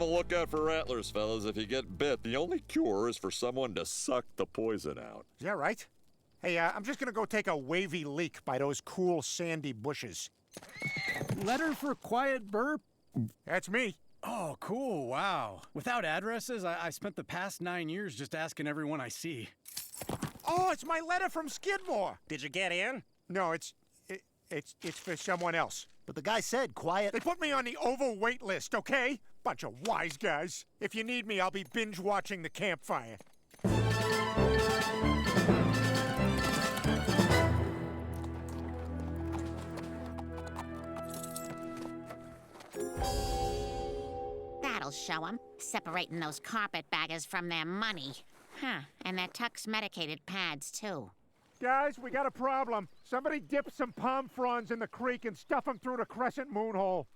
on the lookout for rattlers, fellas. If you get bit, the only cure is for someone to suck the poison out. Is that right? Hey, I'm just gonna go take a wavy leak by those cool sandy bushes. Letter for Quiet Burp? That's me. Oh, cool, wow. Without addresses, I spent the past 9 years just asking everyone I see. Oh, it's my letter from Skidmore. Did you get in? No, it's for someone else. But the guy said quiet. They put me on the overweight list, okay? Bunch of wise guys. If you need me, I'll be binge watching the campfire. That'll show 'em, separating those carpetbaggers from their money. Huh, and their Tux medicated pads, too. Guys, we got a problem. Somebody dip some palm fronds in the creek and stuff them through the crescent moon hole.